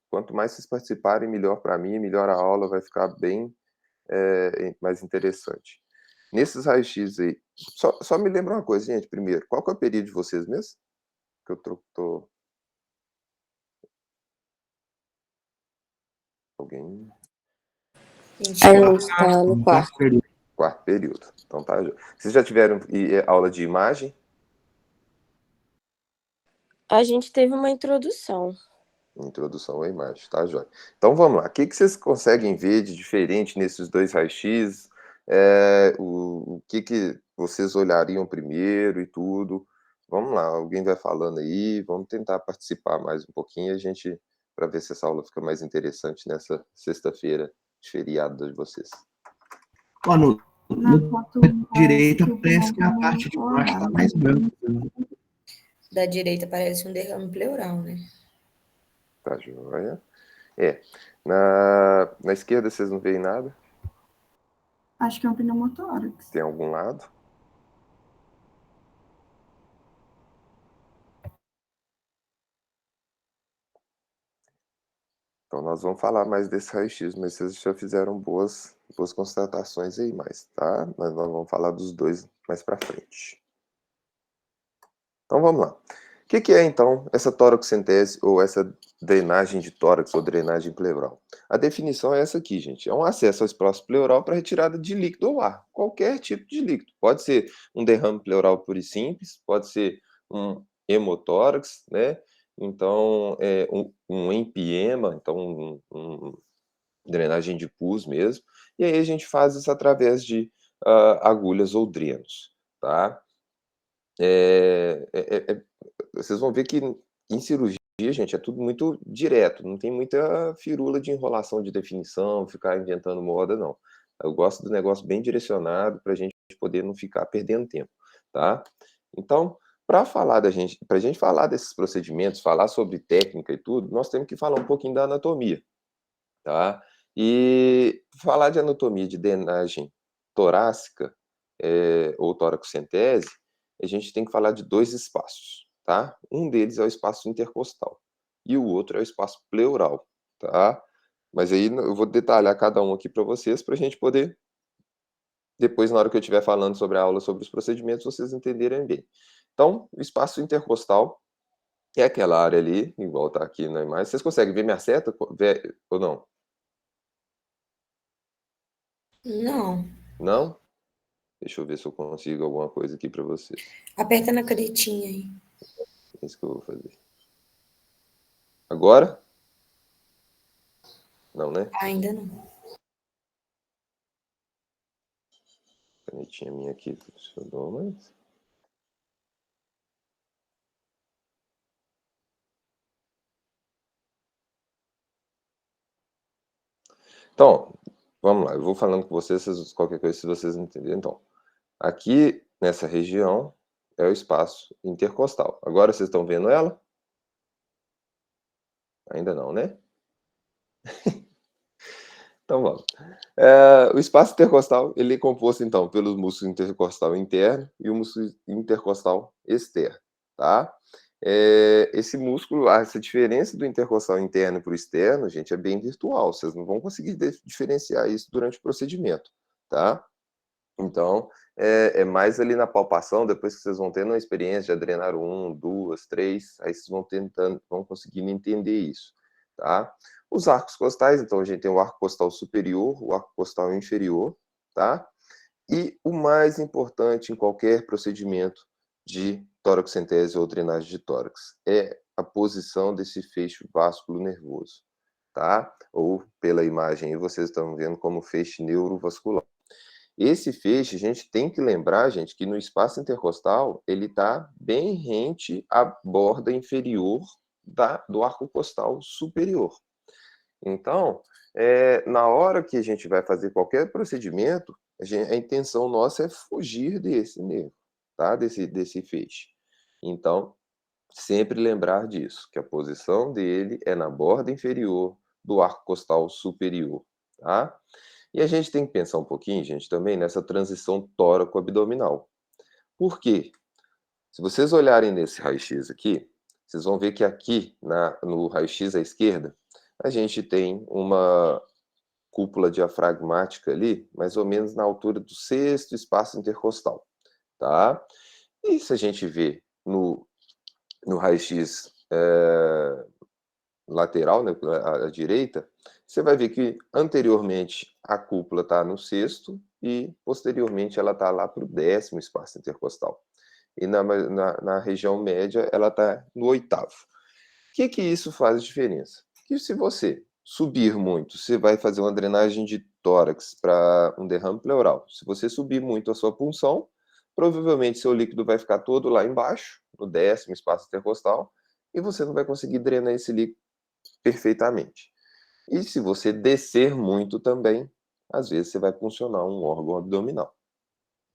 quanto mais vocês participarem, melhor para mim, melhor a aula vai ficar bem, mais interessante. Nesses raios-x aí, só me lembra uma coisa, gente, primeiro, qual que é o período de vocês mesmo? Que eu tô alguém? A gente está no quarto. Quarto período. Então tá. Vocês já tiveram aula de imagem? A gente teve uma introdução. Introdução à imagem, tá, joia? Então vamos lá. O que vocês conseguem ver de diferente nesses dois raios-x? O que vocês olhariam primeiro e tudo? Vamos lá, alguém vai falando aí, vamos tentar participar mais um pouquinho, para ver se essa aula fica mais interessante nessa sexta-feira de feriado de vocês. Ó, no direita parece que a parte de baixo está mais branca. Da direita parece um derrame pleural, né? Tá, joia. Na esquerda vocês não veem nada? Acho que é um pneumotórax. Tem algum lado? Então nós vamos falar mais desse raio-x, mas vocês já fizeram boas constatações aí mais, tá? Mas nós vamos falar dos dois mais para frente. Então vamos lá. O que é então essa toracocentese ou essa drenagem de tórax ou drenagem pleural? A definição é essa aqui, gente. É um acesso ao espaço pleural para retirada de líquido ou ar. Qualquer tipo de líquido. Pode ser um derrame pleural puro e simples, pode ser um hemotórax, né? Então, um empiema, então drenagem de pus mesmo. E aí a gente faz isso através de agulhas ou drenos, tá? Vocês vão ver que em cirurgia, gente, é tudo muito direto, não tem muita firula de enrolação de definição, ficar inventando moda, não. Eu gosto do negócio bem direcionado para a gente poder não ficar perdendo tempo, tá? Então, para a gente falar desses procedimentos, falar sobre técnica e tudo, nós temos que falar um pouquinho da anatomia, tá? E falar de anatomia de drenagem torácica ou toracocentese, a gente tem que falar de dois espaços, tá? Um deles é o espaço intercostal e o outro é o espaço pleural, tá? Mas aí eu vou detalhar cada um aqui para vocês, para a gente poder, depois, na hora que eu estiver falando sobre a aula, sobre os procedimentos, vocês entenderem bem. Então, o espaço intercostal é aquela área ali, igual está aqui na imagem. Vocês conseguem ver minha seta ou não? Não. Não? Deixa eu ver se eu consigo alguma coisa aqui para vocês. Aperta na canetinha aí. É isso que eu vou fazer. Agora? Não, né? Ainda não. A canetinha minha aqui funcionou, mas... Então, vamos lá. Eu vou falando com vocês, qualquer coisa, se vocês entenderem. Então, aqui, nessa região, é o espaço intercostal. Agora vocês estão vendo ela? Ainda não, né? Então vamos. O espaço intercostal, ele é composto, então, pelo músculo intercostal interno e o músculo intercostal externo, tá? Esse músculo, essa diferença do intercostal interno para o externo, gente, é bem virtual. Vocês não vão conseguir diferenciar isso durante o procedimento, tá? Então, é mais ali na palpação, depois que vocês vão tendo uma experiência de drenar 1, 2, 3, aí vocês vão conseguindo entender isso, tá? Os arcos costais, então a gente tem o arco costal superior, o arco costal inferior, tá? E o mais importante em qualquer procedimento de toracocentese ou drenagem de tórax é a posição desse feixe vasculo nervoso, tá? Ou pela imagem aí vocês estão vendo como feixe neurovascular. Esse feixe, a gente tem que lembrar, gente, que no espaço intercostal, ele está bem rente à borda inferior do arco costal superior. Então, na hora que a gente vai fazer qualquer procedimento, a intenção nossa é fugir desse nervo, tá? Desse feixe. Então, sempre lembrar disso, que a posição dele é na borda inferior do arco costal superior, tá? E a gente tem que pensar um pouquinho, gente, também nessa transição tóraco-abdominal. Por quê? Se vocês olharem nesse raio-x aqui, vocês vão ver que aqui no raio-x à esquerda, a gente tem uma cúpula diafragmática ali, mais ou menos na altura do 6º espaço intercostal, tá? E se a gente vê no raio-x lateral, né, à direita, você vai ver que anteriormente a cúpula está no 6º e posteriormente ela está lá para o 10º espaço intercostal. E na região média ela está no 8º. O que isso faz diferença? Que se você subir muito, você vai fazer uma drenagem de tórax para um derrame pleural. Se você subir muito a sua punção, provavelmente seu líquido vai ficar todo lá embaixo, no 10º espaço intercostal, e você não vai conseguir drenar esse líquido perfeitamente. E se você descer muito também, às vezes você vai puncionar um órgão abdominal,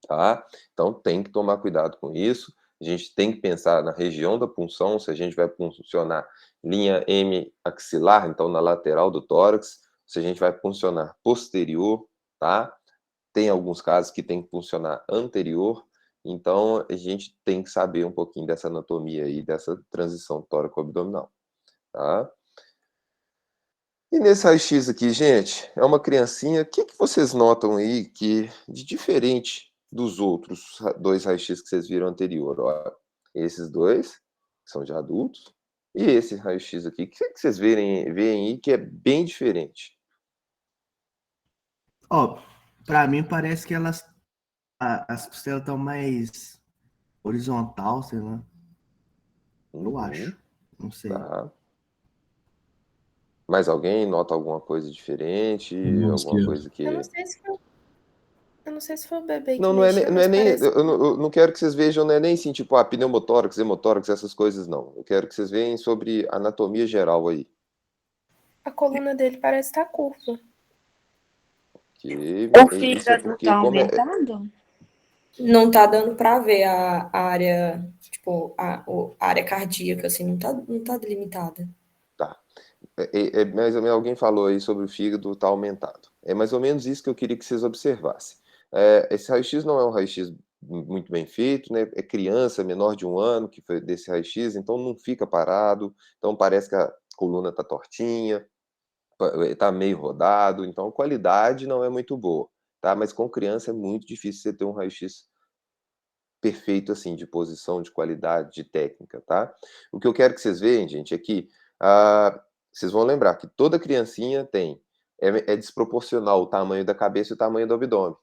tá? Então tem que tomar cuidado com isso. A gente tem que pensar na região da punção, se a gente vai puncionar linha M axilar, então na lateral do tórax, se a gente vai puncionar posterior, tá? Tem alguns casos que tem que puncionar anterior, então a gente tem que saber um pouquinho dessa anatomia aí, dessa transição tóraco-abdominal, tá? E nesse raio-x aqui, gente, é uma criancinha, o que vocês notam aí que de diferente dos outros 2 raio-x que vocês viram anterior? Ó, esses 2 que são de adultos, e esse raio-x aqui, o que vocês veem aí que é bem diferente? Ó, pra mim parece que as costelas estão mais horizontal, sei lá. Eu acho. Não sei. Tá. Mais alguém nota alguma coisa diferente? Alguma coisa que... Eu não sei se foi o bebê que Não, não é mexeu, nem, mas parece... eu não quero que vocês vejam, não é nem assim, tipo, pneumotórax, hemotórax, essas coisas, não. Eu quero que vocês vejam sobre anatomia geral aí. A coluna dele parece estar curva. Que O isso é fígado porque, tá como é... aumentando? Não tá dando para ver a área, tipo, a área cardíaca, assim, não tá delimitada. Tá. Mais ou menos alguém falou aí sobre o fígado tá aumentado. É mais ou menos isso que eu queria que vocês observassem. Esse raio-x não é um raio-x muito bem feito, né? É criança menor de 1 ano que foi desse raio-x, então não fica parado, então parece que a coluna tá tortinha, tá meio rodado, então a qualidade não é muito boa, tá? Mas com criança é muito difícil você ter um raio-x perfeito, assim, de posição, de qualidade, de técnica, tá? O que eu quero que vocês vejam, gente, é que vocês vão lembrar que toda criancinha tem, é desproporcional o tamanho da cabeça e o tamanho do abdômen,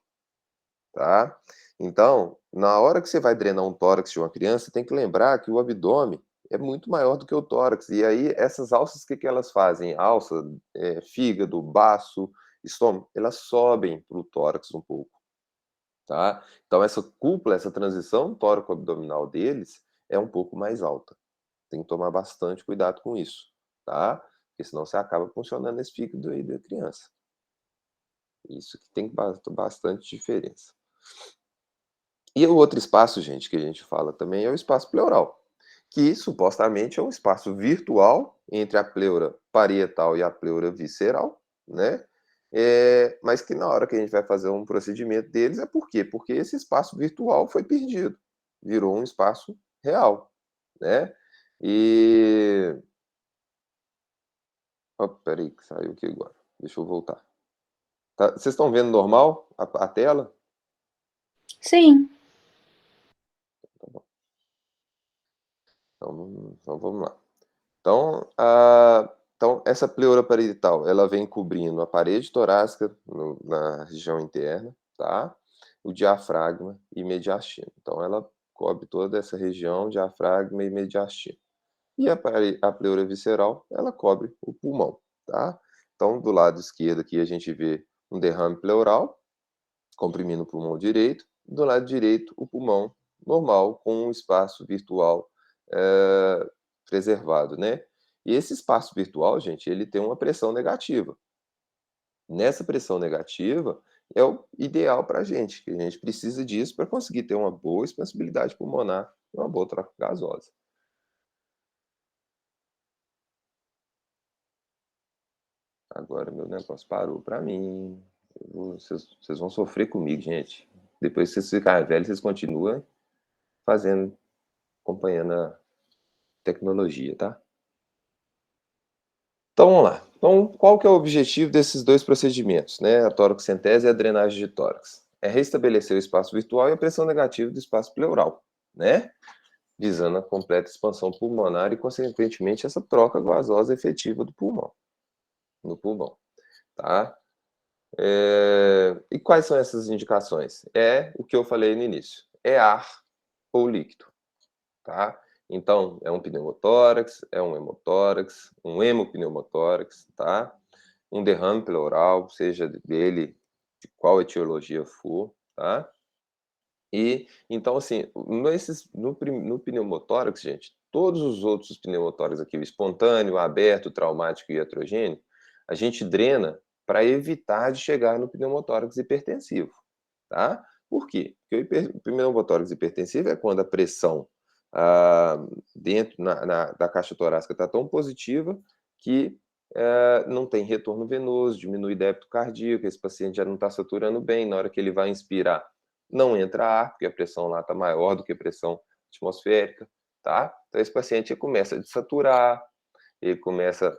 tá? Então, na hora que você vai drenar um tórax de uma criança, tem que lembrar que o abdômen é muito maior do que o tórax. E aí, essas alças, o que elas fazem? Alça, fígado, baço, estômago, elas sobem para o tórax um pouco, tá? Então, essa cúpula, essa transição tóraco-abdominal deles é um pouco mais alta. Tem que tomar bastante cuidado com isso, tá? Porque senão você acaba funcionando esse fígado aí da criança. Isso que tem bastante diferença. E o outro espaço, gente, que a gente fala também é o espaço pleural, que supostamente é um espaço virtual entre a pleura parietal e a pleura visceral, né? Mas que na hora que a gente vai fazer um procedimento deles é por quê? Porque esse espaço virtual foi perdido, virou um espaço real, né? E... Oh, peraí, que saiu aqui agora. Deixa eu voltar. Tá, vocês estão vendo normal a tela? Sim. Tá bom. Então vamos lá. Então, essa pleura parietal, ela vem cobrindo a parede torácica na região interna, tá? O diafragma e mediastino. Então, ela cobre toda essa região, diafragma e mediastino. E a pleura visceral, ela cobre o pulmão, tá? Então, do lado esquerdo aqui a gente vê um derrame pleural, comprimindo o pulmão direito. Do lado direito, o pulmão normal, com um espaço virtual preservado, né? E esse espaço virtual, gente, ele tem uma pressão negativa. Nessa pressão negativa é o ideal para a gente, que a gente precisa disso para conseguir ter uma boa expansibilidade pulmonar e uma boa troca gasosa. Agora meu negócio parou para mim. Vocês vão sofrer comigo, gente. Depois que vocês ficarem velhos, vocês continuam fazendo, acompanhando tecnologia, tá? Então, vamos lá. Então, qual que é o objetivo desses dois procedimentos, né? A toracocentese e a drenagem de tórax. É restabelecer o espaço virtual e a pressão negativa do espaço pleural, né? Visando a completa expansão pulmonar e, consequentemente, essa troca gasosa efetiva do pulmão, no pulmão, tá? E quais são essas indicações? É o que eu falei no início. É ar ou líquido, tá? Então, é um pneumotórax, é um hemotórax, um hemopneumotórax, tá? Um derrame pleural, seja dele, de qual etiologia for, tá? E, então, assim, no pneumotórax, gente, todos os outros pneumotórax aqui, o espontâneo, o aberto, o traumático e o iatrogênico, a gente drena para evitar de chegar no pneumotórax hipertensivo, tá? Por quê? Porque o pneumotórax hipertensivo é quando a pressão dentro da caixa torácica está tão positiva que não tem retorno venoso, diminui débito cardíaco, esse paciente já não está saturando bem, na hora que ele vai inspirar, não entra ar, porque a pressão lá está maior do que a pressão atmosférica, tá? Então, esse paciente começa a desaturar, ele começa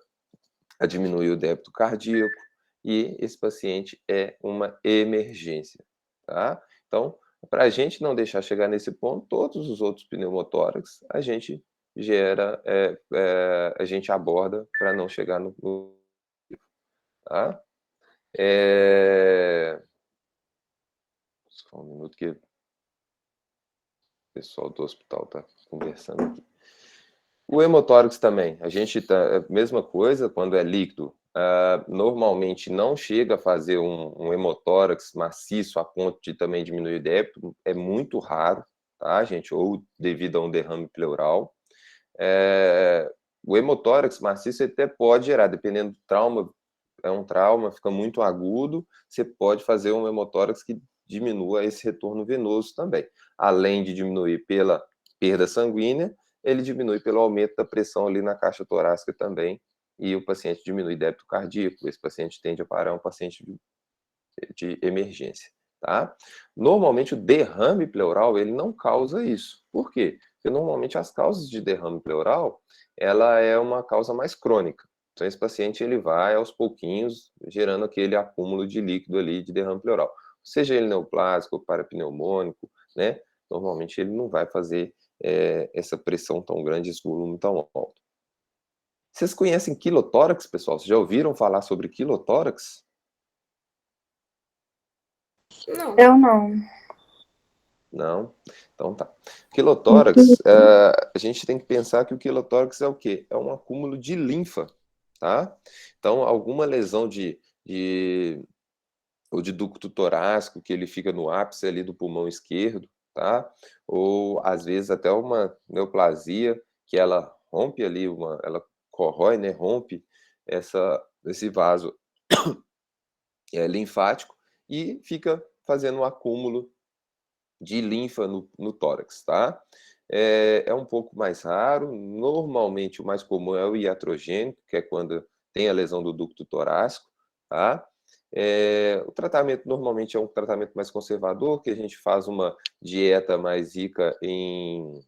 a diminuir o débito cardíaco, e esse paciente é uma emergência, tá? Então, para a gente não deixar chegar nesse ponto, todos os outros pneumotórax a gente a gente aborda para não chegar no tá? Só um minuto que o pessoal do hospital está conversando aqui. O hemotórax também, a gente tá, mesma coisa, quando é líquido, normalmente não chega a fazer um hemotórax maciço a ponto de também diminuir o débito, é muito raro, tá, gente? Ou devido a um derrame pleural. O hemotórax maciço até pode gerar, dependendo do trauma, é um trauma, fica muito agudo, você pode fazer um hemotórax que diminua esse retorno venoso também. Além de diminuir pela perda sanguínea, ele diminui pelo aumento da pressão ali na caixa torácica também, e o paciente diminui débito cardíaco, esse paciente tende a parar um paciente de emergência, tá? Normalmente o derrame pleural, ele não causa isso. Por quê? Porque normalmente as causas de derrame pleural, ela é uma causa mais crônica. Então esse paciente ele vai aos pouquinhos gerando aquele acúmulo de líquido ali de derrame pleural. Seja ele neoplásico ou parapneumônico, né? Normalmente ele não vai fazer essa pressão tão grande, esse volume tão alto. Vocês conhecem quilotórax, pessoal? Vocês já ouviram falar sobre quilotórax? Não. Eu não. Não? Então tá. Quilotórax, a gente tem que pensar que o quilotórax é o quê? É um acúmulo de linfa, tá? Então, alguma lesão ou de ducto torácico, que ele fica no ápice ali do pulmão esquerdo, tá? Ou, às vezes, até uma neoplasia, que ela rompe ali, ela corrói, né? Rompe esse vaso linfático e fica fazendo um acúmulo de linfa no tórax, tá? É um pouco mais raro, normalmente o mais comum é o iatrogênico, que é quando tem a lesão do ducto torácico, tá? O tratamento normalmente é um tratamento mais conservador, que a gente faz uma dieta mais rica em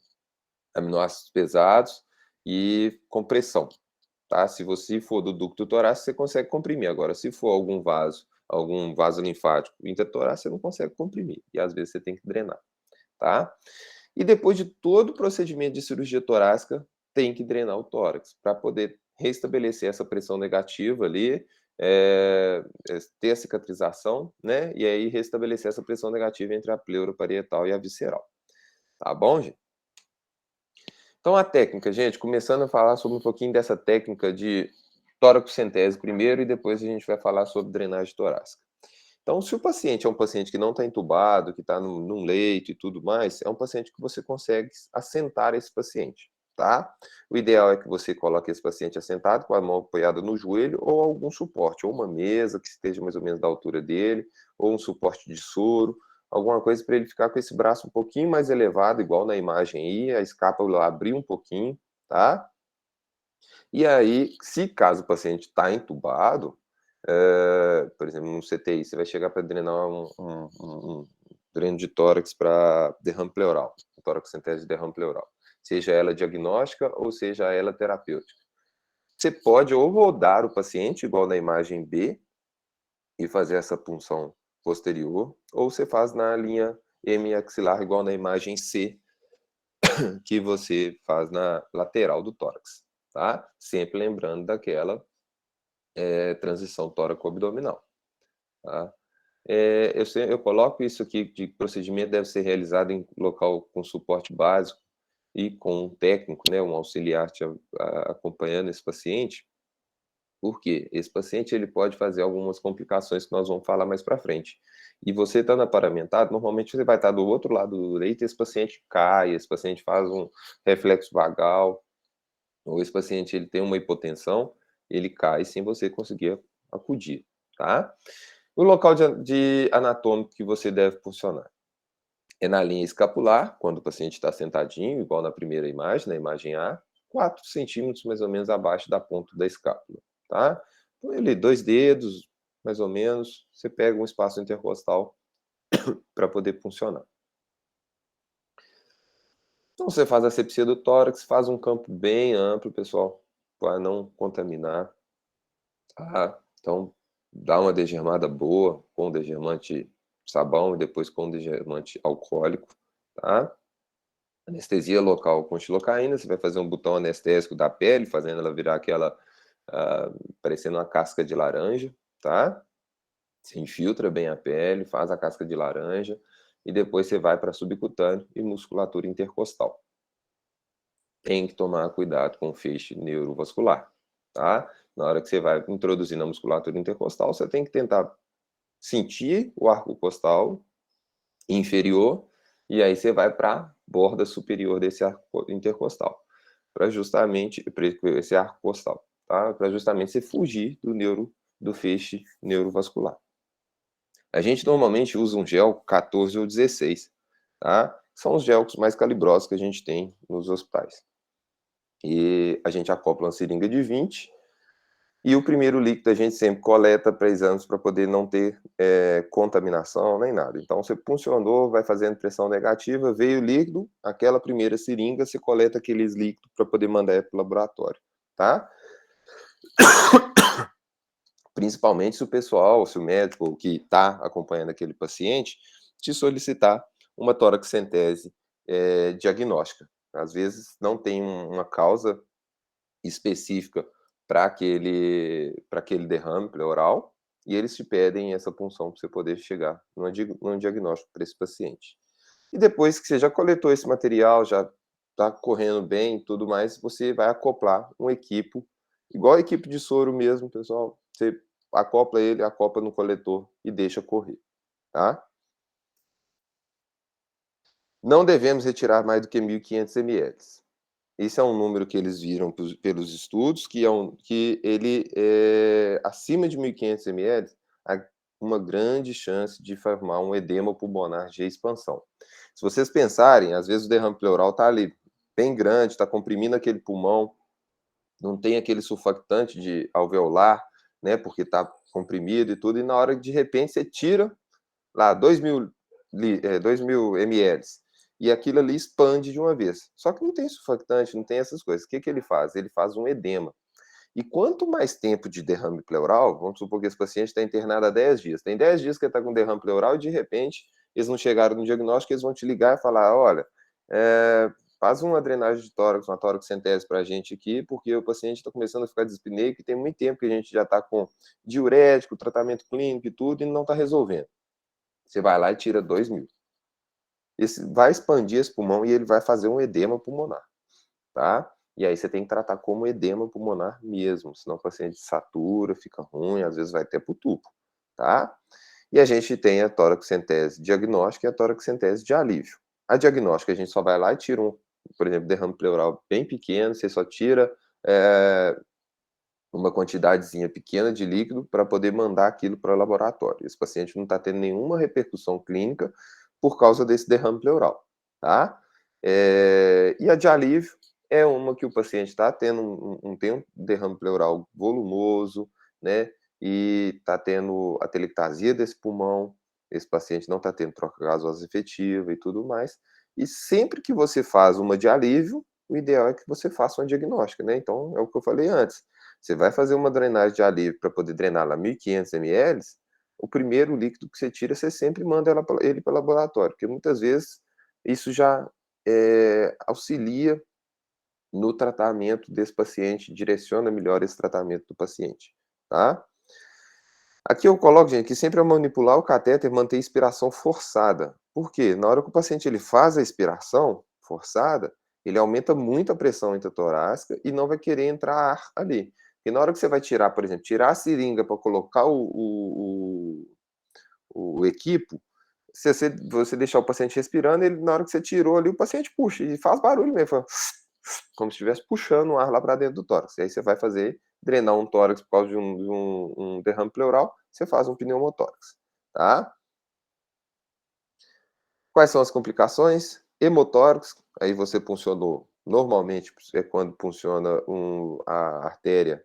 aminoácidos pesados e compressão, tá? Se você for do ducto torácico, você consegue comprimir. Agora, se for algum vaso linfático intertorácico, você não consegue comprimir. E às vezes você tem que drenar, tá? E depois de todo o procedimento de cirurgia torácica, tem que drenar o tórax para poder restabelecer essa pressão negativa ali, ter a cicatrização, né? E aí restabelecer essa pressão negativa entre a pleura parietal e a visceral. Tá bom, gente? Então, a técnica, gente, começando a falar sobre um pouquinho dessa técnica de toracocentese primeiro e depois a gente vai falar sobre drenagem torácica. Então, se o paciente é um paciente que não está entubado, que está num leito e tudo mais, é um paciente que você consegue assentar esse paciente, tá? O ideal é que você coloque esse paciente assentado com a mão apoiada no joelho ou algum suporte, ou uma mesa que esteja mais ou menos da altura dele, ou um suporte de soro, alguma coisa para ele ficar com esse braço um pouquinho mais elevado, igual na imagem aí, a escápula abrir um pouquinho, tá? E aí, se caso o paciente está entubado, por exemplo, no CTI, você vai chegar para drenar um dreno de tórax para derrame pleural, toracocentese de derrame pleural. seja ela diagnóstica ou seja ela terapêutica. Você pode ou rodar o paciente, igual na imagem B, e fazer essa punção posterior, ou você faz na linha hemiaxilar, igual na imagem C, que você faz na lateral do tórax, tá? Sempre lembrando daquela transição tóraco-abdominal, tá? Eu coloco isso aqui de procedimento deve ser realizado em local com suporte básico e com um técnico, né, um auxiliar acompanhando esse paciente, porque esse paciente ele pode fazer algumas complicações que nós vamos falar mais para frente. E você estando aparamentado, normalmente você vai estar do outro lado do leito e esse paciente cai, esse paciente faz um reflexo vagal, ou esse paciente ele tem uma hipotensão, ele cai sem você conseguir acudir, tá? O local de anatômico que você deve funcionar é na linha escapular, quando o paciente está sentadinho, igual na primeira imagem, na imagem A, 4 centímetros mais ou menos abaixo da ponta da escápula, tá? Põe ali 2 dedos, mais ou menos, você pega um espaço intercostal para poder funcionar. Então você faz a asepsia do tórax, faz um campo bem amplo, pessoal, para não contaminar, tá? Então dá uma degermada boa com degermante sabão e depois com degermante alcoólico, tá? Anestesia local com xilocaína, você vai fazer um botão anestésico da pele, fazendo ela virar aquela, parecendo uma casca de laranja, tá? Você infiltra bem a pele, faz a casca de laranja e depois você vai para subcutâneo e musculatura intercostal. Tem que tomar cuidado com o feixe neurovascular, tá? Na hora que você vai introduzir na musculatura intercostal, você tem que tentar sentir o arco costal inferior e aí você vai para a borda superior desse arco intercostal, para justamente esse arco costal, tá? Para justamente você fugir do feixe neurovascular. A gente normalmente usa um gel 14 ou 16, tá? São os gels mais calibrosos que a gente tem nos hospitais. E a gente acopla uma seringa de 20 e o primeiro líquido a gente sempre coleta para exames para poder não ter contaminação nem nada. Então você puncionou, vai fazendo pressão negativa, veio o líquido, aquela primeira seringa, você coleta aqueles líquidos para poder mandar para o laboratório, tá? Principalmente se o pessoal, se o médico que está acompanhando aquele paciente te solicitar uma toraxentese diagnóstica. Às vezes não tem uma causa específica para aquele derrame pleural e eles te pedem essa punção para você poder chegar num diagnóstico para esse paciente. E depois que você já coletou esse material, já está correndo bem e tudo mais, você vai acoplar um equipo, igual a equipe de soro mesmo, pessoal. Você acopla no coletor e deixa correr, tá? Não devemos retirar mais do que 1.500 ml. Esse é um número que eles viram pelos estudos, que ele acima de 1.500 ml, há uma grande chance de formar um edema pulmonar de expansão. Se vocês pensarem, às vezes o derrame pleural está ali bem grande, está comprimindo aquele pulmão, não tem aquele surfactante de alveolar, né, porque está comprimido e tudo, e na hora de repente você tira lá 2.000 ml, e aquilo ali expande de uma vez. Só que não tem surfactante, não tem essas coisas. O que ele faz? Ele faz um edema. E quanto mais tempo de derrame pleural, vamos supor que esse paciente está internado há 10 dias. Tem 10 dias que ele está com derrame pleural e, de repente, eles não chegaram no diagnóstico, eles vão te ligar e falar, olha, faz uma drenagem de tórax, uma toraxentese para a gente aqui, porque o paciente está começando a ficar dispneico e tem muito tempo que a gente já está com diurético, tratamento clínico e tudo, e não está resolvendo. Você vai lá e tira 2.000. Vai expandir esse pulmão e ele vai fazer um edema pulmonar, tá? E aí você tem que tratar como edema pulmonar mesmo, senão o paciente satura, fica ruim, às vezes vai até pro tubo, tá? E a gente tem a toraxentese diagnóstica e a toraxentese de alívio. A diagnóstica a gente só vai lá e tira por exemplo, derrame pleural bem pequeno, você só tira uma quantidadezinha pequena de líquido para poder mandar aquilo para o laboratório. Esse paciente não está tendo nenhuma repercussão clínica por causa desse derrame pleural, tá? E a de alívio é uma que o paciente está tendo um derrame pleural volumoso, né? E está tendo a telectasia desse pulmão, esse paciente não está tendo troca gasosa efetiva e tudo mais. E sempre que você faz uma de alívio, o ideal é que você faça uma diagnóstica, né? Então, é o que eu falei antes. Você vai fazer uma drenagem de ar livre para poder drenar lá 1.500 ml, o primeiro líquido que você tira, você sempre manda ele para o laboratório, porque muitas vezes isso já auxilia no tratamento desse paciente, direciona melhor esse tratamento do paciente, tá? Aqui eu coloco, gente, que sempre ao manipular o catéter, manter a expiração forçada. Por quê? Na hora que o paciente ele faz a expiração forçada, ele aumenta muito a pressão intratorácica e não vai querer entrar ar ali. E na hora que você vai tirar, por exemplo, tirar a seringa para colocar o equipo, se você deixar o paciente respirando, ele, na hora que você tirou ali, o paciente puxa e faz barulho mesmo, fala, como se estivesse puxando o ar lá para dentro do tórax. E aí você vai drenar um tórax por causa de um derrame pleural, você faz um pneumotórax, tá? Quais são as complicações? Hemotórax, aí você puncionou, normalmente é quando funciona a artéria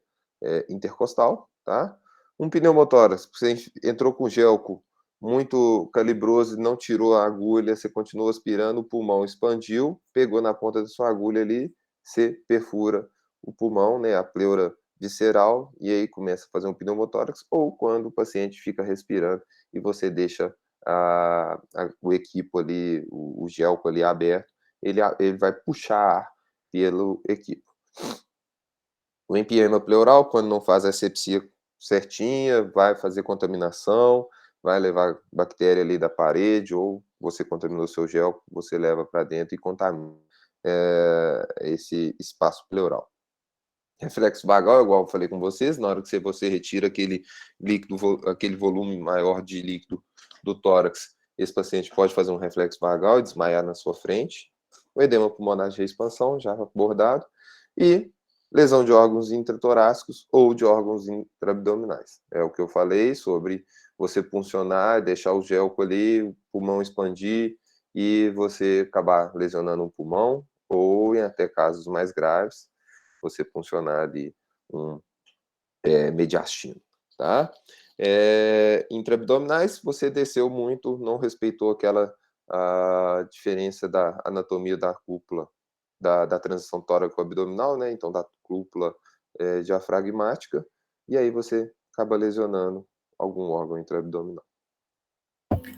intercostal, tá? Um pneumotórax, você entrou com gelco muito calibroso e não tirou a agulha, você continuou aspirando, o pulmão expandiu, pegou na ponta da sua agulha ali, você perfura o pulmão, né, a pleura visceral, e aí começa a fazer um pneumotórax, ou quando o paciente fica respirando e você deixa o equipo ali, o gelco ali aberto, ele vai puxar pelo equipo. O empiema pleural, quando não faz a asepsia certinha, vai fazer contaminação, vai levar bactéria ali da parede, ou você contaminou seu gel, você leva para dentro e contamina esse espaço pleural. Reflexo vagal, igual eu falei com vocês, na hora que você retira aquele líquido, aquele volume maior de líquido do tórax, esse paciente pode fazer um reflexo vagal e desmaiar na sua frente. O edema pulmonar de expansão, já abordado. E lesão de órgãos intratorácicos ou de órgãos intraabdominais. É o que eu falei sobre você puncionar, deixar o gelco ali, o pulmão expandir e você acabar lesionando um pulmão, ou em até casos mais graves, você funcionar ali mediastino, tá? Intraabdominais, você desceu muito, não respeitou a diferença da anatomia da cúpula, da transição tóraco-abdominal, né? Então, da cúpula diafragmática, e aí você acaba lesionando algum órgão intraabdominal.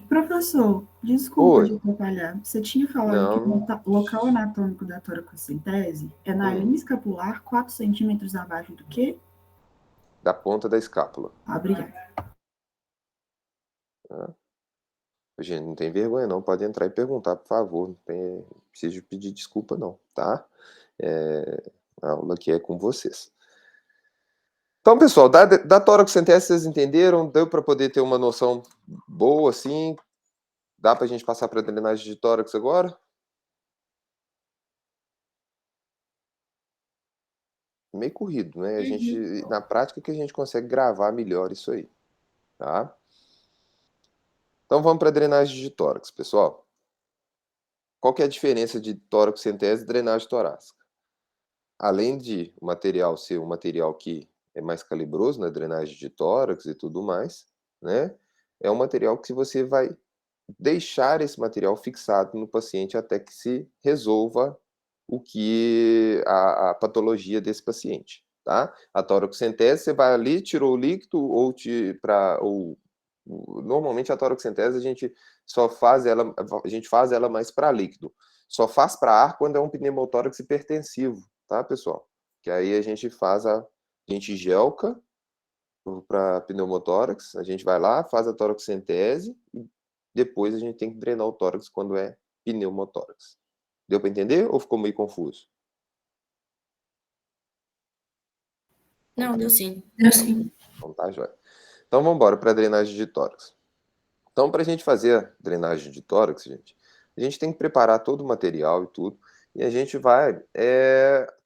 Professor, desculpa Oi. de atrapalhar. Você tinha falado Não. que o local anatômico da toracocentese é na linha escapular, 4 centímetros abaixo do quê? Da ponta da escápula. Obrigada. Tá? Gente, não tem vergonha não, pode entrar e perguntar, por favor. Não preciso pedir desculpa não, tá? A aula aqui é com vocês. Então, pessoal, da toracocentese vocês entenderam? Deu para poder ter uma noção boa, assim? Dá para a gente passar para a drenagem de tórax agora? Meio corrido, né? A gente, na prática que a gente consegue gravar melhor isso aí, tá? Então vamos para a drenagem de tórax, pessoal. Qual que é a diferença de toracocentese e drenagem torácica? Além de o material ser um material que é mais calibroso na drenagem de tórax e tudo mais, né? É um material que você vai deixar esse material fixado no paciente até que se resolva a patologia desse paciente, tá? A toracocentese, você vai ali, tirou o líquido normalmente a toracocentese a gente faz ela mais para líquido. Só faz para ar quando é um pneumotórax hipertensivo, tá, pessoal? Que aí a gente gelca para pneumotórax, a gente vai lá, faz a toracocentese e depois a gente tem que drenar o tórax quando é pneumotórax. Deu para entender ou ficou meio confuso? Não, deu sim. Então tá, joia. Então vamos embora para a drenagem de tórax. Então, para a gente fazer a drenagem de tórax, gente, a gente tem que preparar todo o material e tudo, e a gente vai...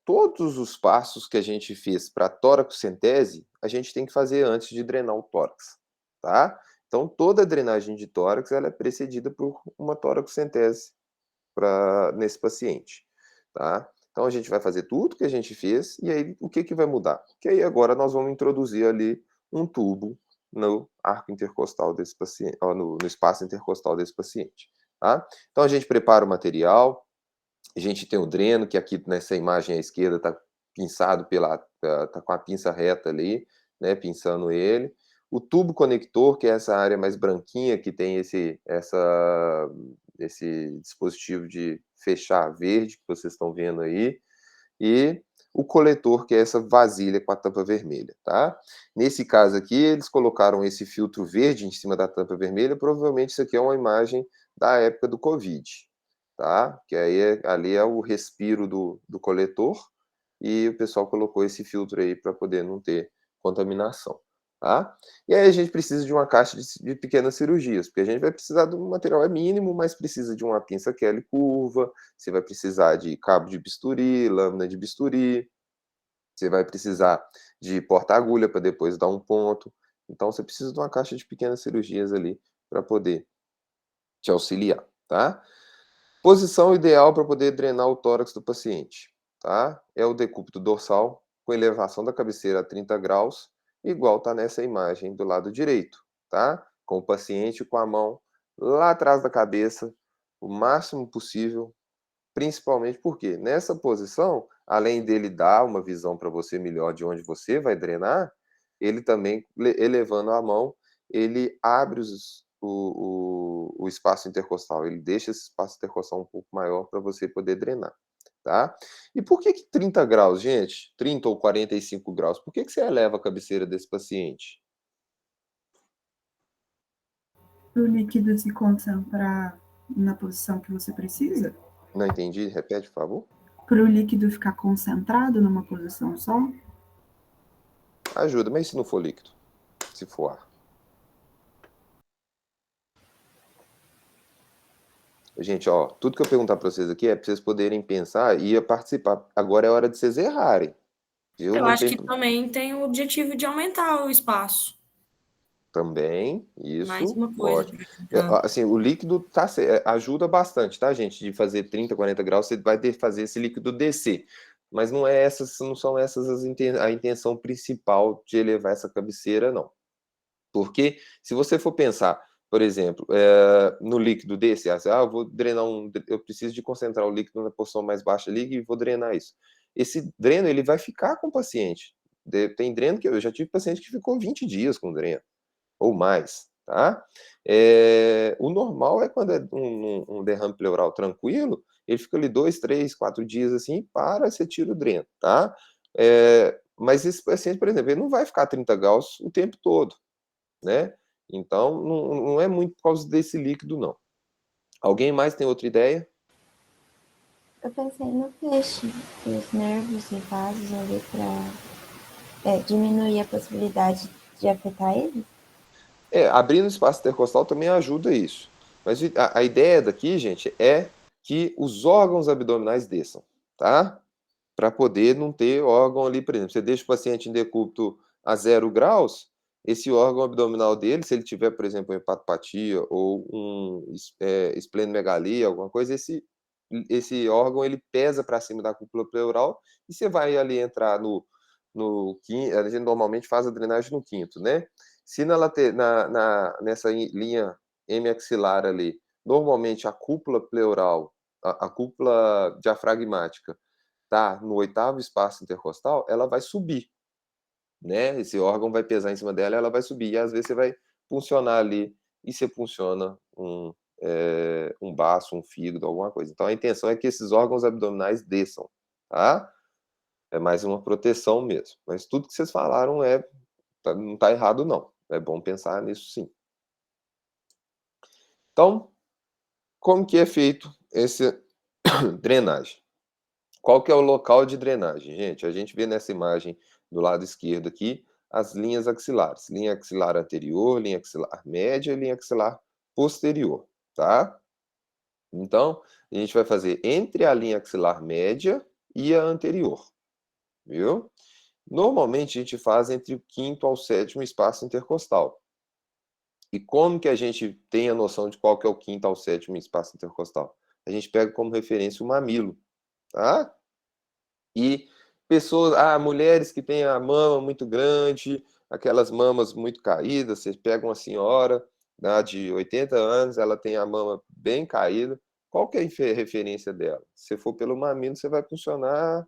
todos os passos que a gente fez para a toracocentese, a gente tem que fazer antes de drenar o tórax, tá? Então, toda a drenagem de tórax ela é precedida por uma toracocentese nesse paciente, tá? Então, a gente vai fazer tudo que a gente fez, e aí o que vai mudar? Que aí agora nós vamos introduzir ali um tubo no arco intercostal desse paciente, no espaço intercostal desse paciente, tá? Então, a gente prepara o material, A gente tem o dreno, que aqui nessa imagem à esquerda está pinçado tá com a pinça reta ali, né, pinçando ele. O tubo conector, que é essa área mais branquinha, que tem esse dispositivo de fechar verde, que vocês estão vendo aí. E o coletor, que é essa vasilha com a tampa vermelha, tá? Nesse caso aqui, eles colocaram esse filtro verde em cima da tampa vermelha, provavelmente isso aqui é uma imagem da época do Covid, tá? Que aí ali é o respiro do coletor, e o pessoal colocou esse filtro aí para poder não ter contaminação, tá? E aí a gente precisa de uma caixa de pequenas cirurgias, porque a gente vai precisar do material mínimo, mas precisa de uma pinça Kelly curva, você vai precisar de cabo de bisturi, lâmina de bisturi, você vai precisar de porta-agulha para depois dar um ponto. Então você precisa de uma caixa de pequenas cirurgias ali para poder te auxiliar, tá? Posição ideal para poder drenar o tórax do paciente, tá? É o decúbito dorsal, com elevação da cabeceira a 30 graus, igual tá nessa imagem do lado direito, tá? Com o paciente com a mão lá atrás da cabeça, o máximo possível, principalmente porque nessa posição, além dele dar uma visão para você melhor de onde você vai drenar, ele também, elevando a mão, ele abre o espaço intercostal, ele deixa esse espaço intercostal um pouco maior para você poder drenar, tá? E por que 30 graus, gente? 30 ou 45 graus? Por que você eleva a cabeceira desse paciente? Para o líquido se concentrar na posição que você precisa? Não entendi, repete, por favor. Para o líquido ficar concentrado numa posição só? Ajuda, mas e se não for líquido? Se for ar? Gente, ó, tudo que eu perguntar para vocês aqui é para vocês poderem pensar e participar. Agora é hora de vocês errarem. Eu acho que também tem o objetivo de aumentar o espaço. Também, Mais isso, uma coisa ótimo. pra ajudar. Assim, o líquido ajuda bastante, tá, gente? De fazer 30, 40 graus, você vai ter que fazer esse líquido descer. Mas não são essas a intenção principal de elevar essa cabeceira, não. Porque se você for pensar, por exemplo, no líquido desse, eu vou drenar eu preciso de concentrar o líquido na porção mais baixa ali e vou drenar isso. Esse dreno, ele vai ficar com o paciente. Tem dreno que eu já tive paciente que ficou 20 dias com dreno, ou mais, tá? O normal é quando é um derrame pleural tranquilo, ele fica ali 2, 3, 4 dias assim, você tira o dreno, tá? Mas esse paciente, por exemplo, ele não vai ficar 30 graus o tempo todo, né? Então, não é muito por causa desse líquido, não. Alguém mais tem outra ideia? Eu pensei no peixe, que os nervos e vasos ali para diminuir a possibilidade de afetar ele. Abrindo espaço intercostal também ajuda isso. Mas a ideia daqui, gente, é que os órgãos abdominais desçam, tá? Para poder não ter órgão ali, por exemplo, você deixa o paciente em decúbito a 0 graus, esse órgão abdominal dele, se ele tiver, por exemplo, uma hepatopatia ou esplenomegalia, alguma coisa, esse órgão ele pesa para cima da cúpula pleural e você vai ali entrar no quinto, a gente normalmente faz a drenagem no quinto, né? Se nessa linha hemiaxilar ali, normalmente a cúpula pleural, a cúpula diafragmática, tá no 8º espaço intercostal, ela vai subir, né? Esse órgão vai pesar em cima dela, ela vai subir. E às vezes você vai funcionar ali e você funciona um baço, um fígado, alguma coisa. Então a intenção é que esses órgãos abdominais desçam, tá? É mais uma proteção mesmo. Mas tudo que vocês falaram não tá errado, não. É bom pensar nisso, sim. Então, como que é feito essa drenagem? Qual que é o local de drenagem, gente? A gente vê nessa imagem do lado esquerdo aqui as linhas axilares. Linha axilar anterior, linha axilar média e linha axilar posterior, tá? Então, a gente vai fazer entre a linha axilar média e a anterior, viu? Normalmente, a gente faz entre o 5º ao 7º espaço intercostal. E como que a gente tem a noção de qual que é o 5º ao 7º espaço intercostal? A gente pega como referência o mamilo, tá? E mulheres que têm a mama muito grande, aquelas mamas muito caídas, você pega uma senhora, né, de 80 anos, ela tem a mama bem caída, qual que é a referência dela? Se for pelo mamilo, você vai funcionar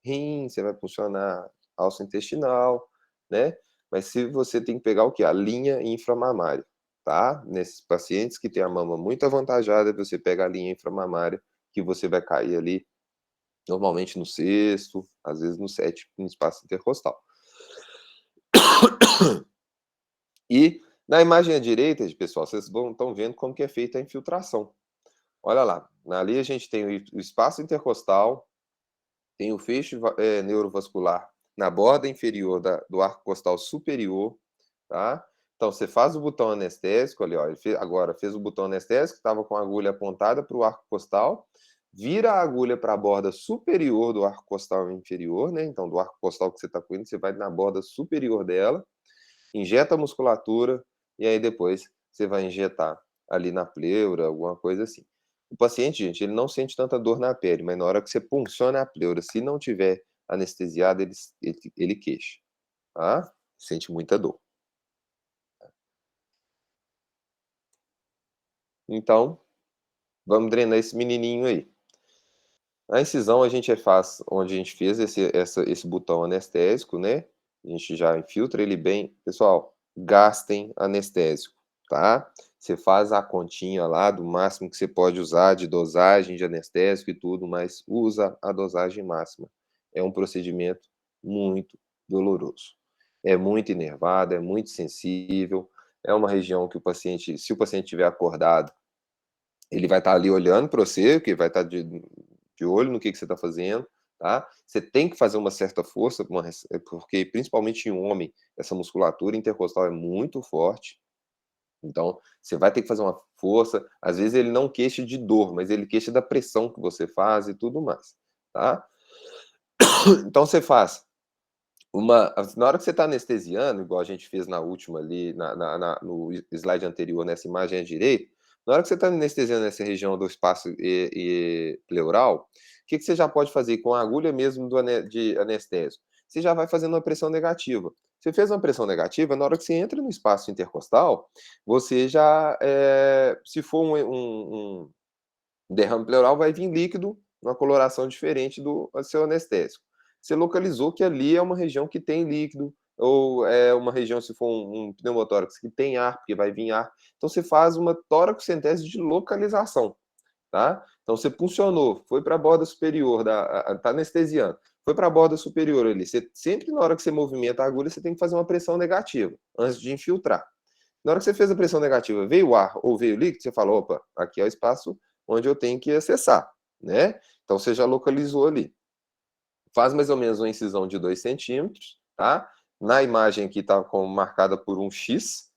rim, você vai funcionar alça intestinal, né? Mas se você tem que pegar o quê? A linha inframamária, tá? Nesses pacientes que têm a mama muito avantajada, você pega a linha inframamária, que você vai cair ali, normalmente no sexto, às vezes no sétimo, no espaço intercostal. E na imagem à direita, pessoal, vocês estão vendo como que é feita a infiltração. Olha lá, ali a gente tem o espaço intercostal, tem o feixe neurovascular na borda inferior do arco costal superior, tá? Então, você faz o botão anestésico ali, ó, agora fez o botão anestésico, estava com a agulha apontada para o arco costal, vira a agulha para a borda superior do arco costal inferior, né? Então, do arco costal que você está com ele, você vai na borda superior dela, injeta a musculatura, e aí depois você vai injetar ali na pleura, alguma coisa assim. O paciente, gente, ele não sente tanta dor na pele, mas na hora que você punciona a pleura, se não tiver anestesiado, ele queixa, tá? Sente muita dor. Então, vamos drenar esse menininho aí. A incisão a gente faz onde a gente fez esse botão anestésico, né? A gente já infiltra ele bem. Pessoal, gastem anestésico, tá? Você faz a continha lá do máximo que você pode usar de dosagem de anestésico e tudo, mas usa a dosagem máxima. É um procedimento muito doloroso. É muito inervado, é muito sensível. É uma região que o paciente, se o paciente estiver acordado, ele vai estar ali olhando para você, que vai estar de olho no que você está fazendo, tá? Você tem que fazer uma certa força, porque principalmente em um homem, essa musculatura intercostal é muito forte. Então, você vai ter que fazer uma força. Às vezes ele não queixa de dor, mas ele queixa da pressão que você faz e tudo mais, tá? Então, você faz na hora que você está anestesiando, igual a gente fez na última ali, no slide anterior, nessa imagem à direita, na hora que você está anestesiando essa região do espaço pleural, o que você já pode fazer com a agulha mesmo de anestésico? Você já vai fazendo uma pressão negativa. Você fez uma pressão negativa, na hora que você entra no espaço intercostal, você já, se for um derrame pleural, vai vir líquido, uma coloração diferente do seu anestésico. Você localizou que ali é uma região que tem líquido, ou é uma região, se for um pneumotórax, que tem ar, porque vai vir ar. Então, você faz uma toracocentese de localização, tá? Então, você puncionou, foi para a borda superior, tá anestesiando, foi para a borda superior ali. Sempre na hora que você movimenta a agulha, você tem que fazer uma pressão negativa, antes de infiltrar. Na hora que você fez a pressão negativa, veio ar ou veio líquido, você fala, opa, aqui é o espaço onde eu tenho que acessar, né? Então, você já localizou ali. Faz mais ou menos uma incisão de 2 centímetros, tá? Na imagem aqui está marcada por um X.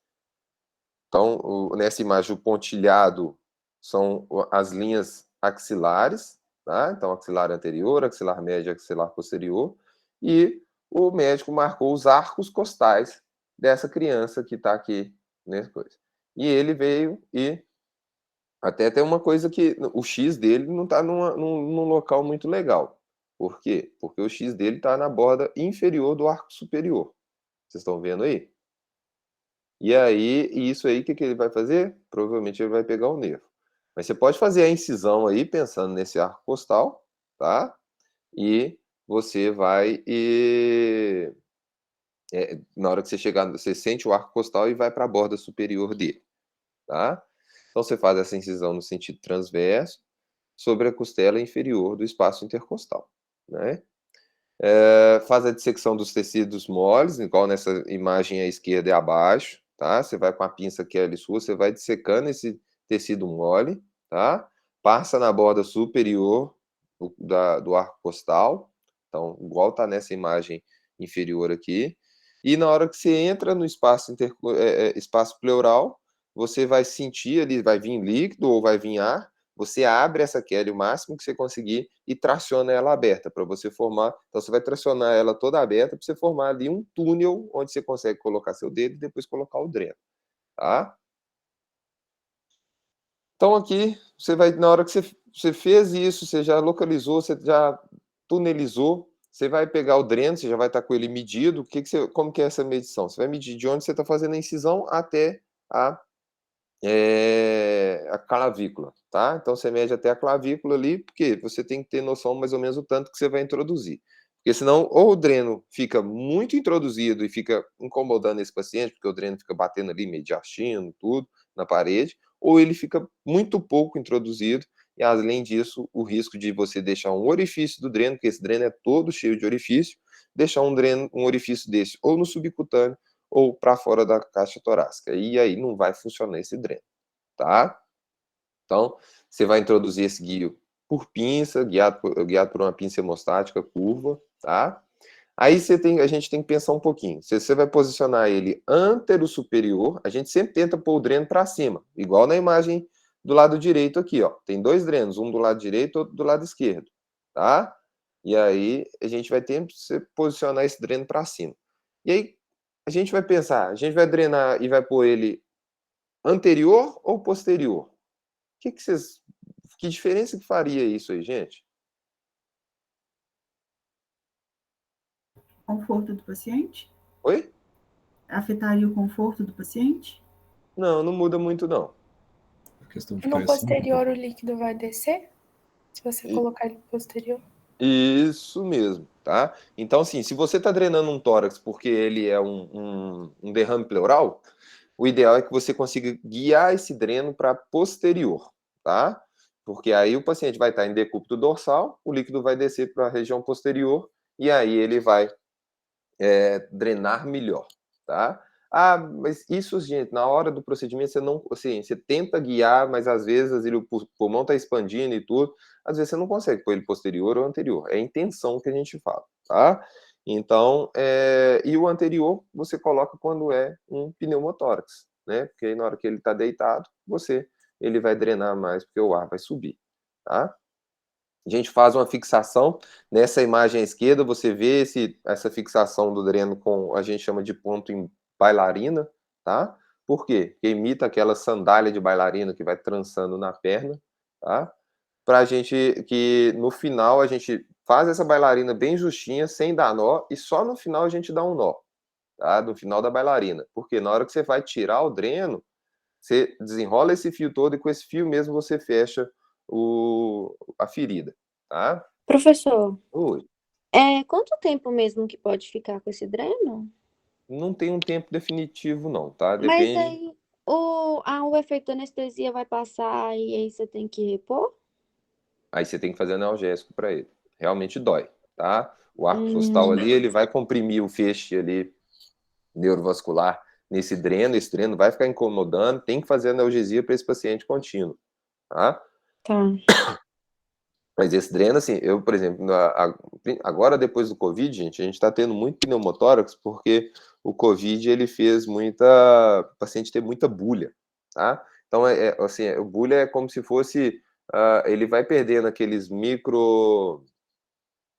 Então, nessa imagem, o pontilhado são as linhas axilares, tá? Então, axilar anterior, axilar médio, axilar posterior. E o médico marcou os arcos costais dessa criança que está aqui, né? E ele veio e até tem uma coisa que o X dele não está num local muito legal. Por quê? Porque o X dele está na borda inferior do arco superior. Vocês estão vendo aí? E aí, isso aí, o que ele vai fazer? Provavelmente ele vai pegar o nervo. Mas você pode fazer a incisão aí, pensando nesse arco costal, tá? E você vai na hora que você chegar, você sente o arco costal e vai para a borda superior dele, tá? Então, você faz essa incisão no sentido transverso sobre a costela inferior do espaço intercostal, né? Faz a dissecção dos tecidos moles, igual nessa imagem à esquerda e abaixo, tá? Você vai com a pinça que é ali sua, você vai dissecando esse tecido mole, tá? Passa na borda superior do arco costal, então, igual tá nessa imagem inferior aqui. E na hora que você entra no espaço pleural, você vai sentir ali, vai vir líquido ou vai vir ar, você abre essa quele o máximo que você conseguir e traciona ela aberta, para você formar. Então, você vai tracionar ela toda aberta para você formar ali um túnel onde você consegue colocar seu dedo e depois colocar o dreno, tá? Então, aqui, você vai, na hora que você fez isso, você já localizou, você já tunelizou, você vai pegar o dreno, você já vai estar com ele medido. Como que é essa medição? Você vai medir de onde você está fazendo a incisão até a a clavícula, tá? Então você mede até a clavícula ali, porque você tem que ter noção mais ou menos o tanto que você vai introduzir. Porque senão, ou o dreno fica muito introduzido e fica incomodando esse paciente, porque o dreno fica batendo ali, mediastino, tudo, na parede, ou ele fica muito pouco introduzido, e além disso, o risco de você deixar um orifício do dreno, porque esse dreno é todo cheio de orifício, deixar um orifício desse ou no subcutâneo, ou para fora da caixa torácica. E aí não vai funcionar esse dreno, tá? Então, você vai introduzir esse guio por pinça, guiado por uma pinça hemostática curva, tá? Aí a gente tem que pensar um pouquinho. Se você vai posicionar ele antero-superior, a gente sempre tenta pôr o dreno para cima, igual na imagem do lado direito aqui, ó. Tem dois drenos, um do lado direito e outro do lado esquerdo, tá? E aí a gente vai ter que posicionar esse dreno para cima. E aí a gente vai pensar, a gente vai drenar e vai pôr ele anterior ou posterior? Que diferença que faria isso aí, gente? Conforto do paciente? Oi? Afetaria o conforto do paciente? Não, não muda muito, não. Questão de No pressão. posterior, o líquido vai descer? Se você colocar ele posterior? Isso mesmo, tá? Então, assim, se você está drenando um tórax porque ele é um derrame pleural, o ideal é que você consiga guiar esse dreno para posterior, tá? Porque aí o paciente vai estar em decúbito dorsal, o líquido vai descer para a região posterior e aí ele vai drenar melhor, tá? Ah, mas isso, gente, na hora do procedimento você não, assim, você tenta guiar, mas às vezes o pulmão está expandindo e tudo, às vezes você não consegue pôr ele posterior ou anterior. É a intenção que a gente fala, tá? Então, e o anterior você coloca quando é um pneumotórax, né? Porque aí na hora que ele está deitado, ele vai drenar mais porque o ar vai subir, tá? A gente faz uma fixação. Nessa imagem à esquerda, você vê essa fixação do dreno com, a gente chama de ponto em bailarina, tá? Por quê? Porque imita aquela sandália de bailarina que vai trançando na perna, tá? Pra gente, que no final a gente faz essa bailarina bem justinha, sem dar nó, e só no final a gente dá um nó, tá? No final da bailarina. Porque na hora que você vai tirar o dreno, você desenrola esse fio todo e com esse fio mesmo você fecha a ferida, tá? Professor, Oi. quanto tempo mesmo que pode ficar com esse dreno? Não tem um tempo definitivo, não, tá? Mas Depende. aí o efeito da anestesia vai passar e aí você tem que repor? Aí você tem que fazer analgésico para ele. Realmente dói, tá? O arco fostal ali, ele vai comprimir o feixe ali neurovascular nesse dreno, esse dreno vai ficar incomodando, tem que fazer analgesia para esse paciente contínuo, tá? Tá. Mas esse dreno, assim, eu, por exemplo, agora depois do Covid, gente, a gente está tendo muito pneumotórax porque o Covid, ele fez o paciente ter muita bulha, tá? Então, assim, o bulha é como se fosse, ele vai perdendo aqueles micro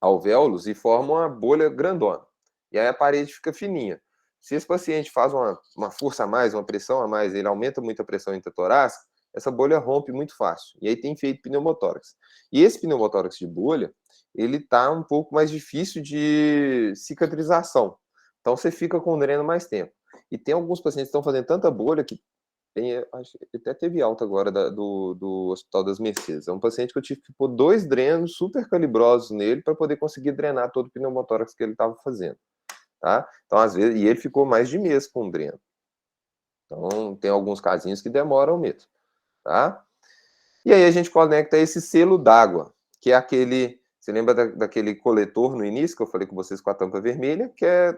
alvéolos e forma uma bolha grandona. E aí a parede fica fininha. Se esse paciente faz uma força a mais, uma pressão a mais, ele aumenta muito a pressão intratorácica, essa bolha rompe muito fácil. E aí tem feito pneumotórax. E esse pneumotórax de bolha, ele tá um pouco mais difícil de cicatrização. Então você fica com o dreno mais tempo. E tem alguns pacientes que estão fazendo tanta bolha que acho que até teve alta agora do Hospital das Mercês. É um paciente que eu tive que pôr 2 drenos super calibrosos nele para poder conseguir drenar todo o pneumotórax que ele estava fazendo, tá? Então, às vezes, e ele ficou mais de mês com o dreno. Então, tem alguns casinhos que demoram mesmo, tá? E aí a gente conecta esse selo d'água, que é aquele... Você lembra daquele coletor no início que eu falei com vocês com a tampa vermelha?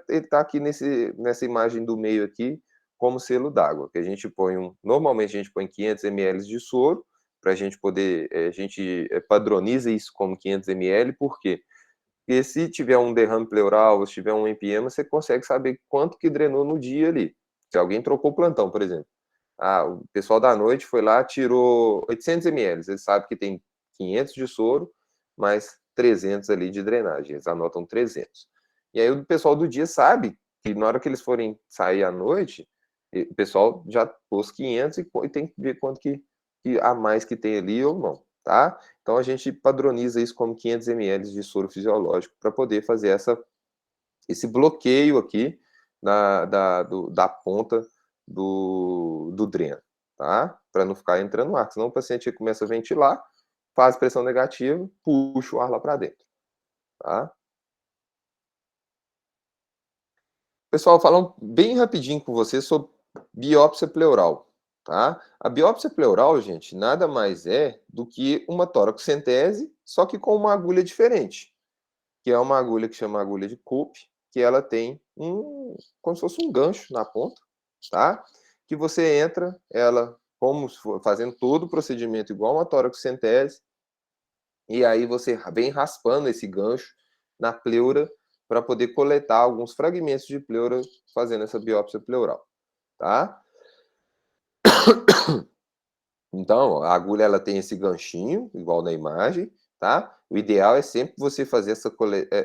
Ele está aqui nessa imagem do meio aqui, como selo d'água, que a gente põe normalmente a gente põe 500 ml de soro, para a gente poder, a gente padroniza isso como 500 ml, por quê? Porque se tiver um derrame pleural, se tiver um empiema, você consegue saber quanto que drenou no dia ali. Se alguém trocou o plantão, por exemplo. O pessoal da noite foi lá, tirou 800 ml, eles sabem que tem 500 de soro, mais 300 ali de drenagem, eles anotam 300. E aí o pessoal do dia sabe que na hora que eles forem sair à noite, o pessoal já pôs 500 e tem que ver quanto que a mais que tem ali ou não, tá? Então a gente padroniza isso como 500 ml de soro fisiológico para poder fazer esse bloqueio aqui da ponta do dreno, tá? Para não ficar entrando ar, senão o paciente começa a ventilar, faz pressão negativa, puxa o ar lá para dentro, tá? Pessoal, falando bem rapidinho com vocês sobre biópsia pleural, tá? A biópsia pleural, gente, nada mais é do que uma toracocentese, só que com uma agulha diferente, que é uma agulha que chama agulha de Cope, que ela tem como se fosse um gancho na ponta, tá? Que você entra, ela como se for fazendo todo o procedimento igual uma toracocentese, e aí você vem raspando esse gancho na pleura para poder coletar alguns fragmentos de pleura fazendo essa biópsia pleural, tá? Então, a agulha ela tem esse ganchinho, igual na imagem, tá? O ideal é sempre você fazer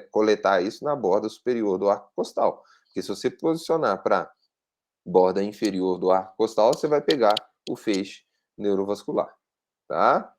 coletar isso na borda superior do arco costal, porque se você posicionar para borda inferior do arco costal, você vai pegar o feixe neurovascular, tá?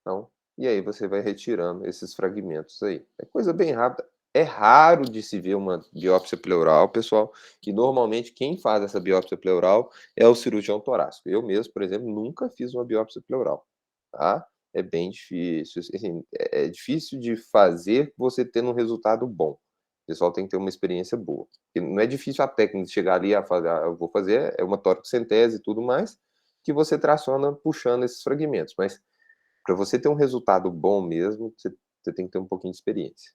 Então, e aí você vai retirando esses fragmentos aí. É coisa bem rápida. É raro de se ver uma biópsia pleural, pessoal, que normalmente quem faz essa biópsia pleural é o cirurgião torácico. Eu mesmo, por exemplo, nunca fiz uma biópsia pleural, tá? É bem difícil, assim, é difícil de fazer você tendo um resultado bom. O pessoal tem que ter uma experiência boa. Porque não é difícil a técnica de chegar ali a fazer, eu vou fazer, é uma toracocentese e tudo mais, que você traciona puxando esses fragmentos, mas para você ter um resultado bom mesmo, você tem que ter um pouquinho de experiência.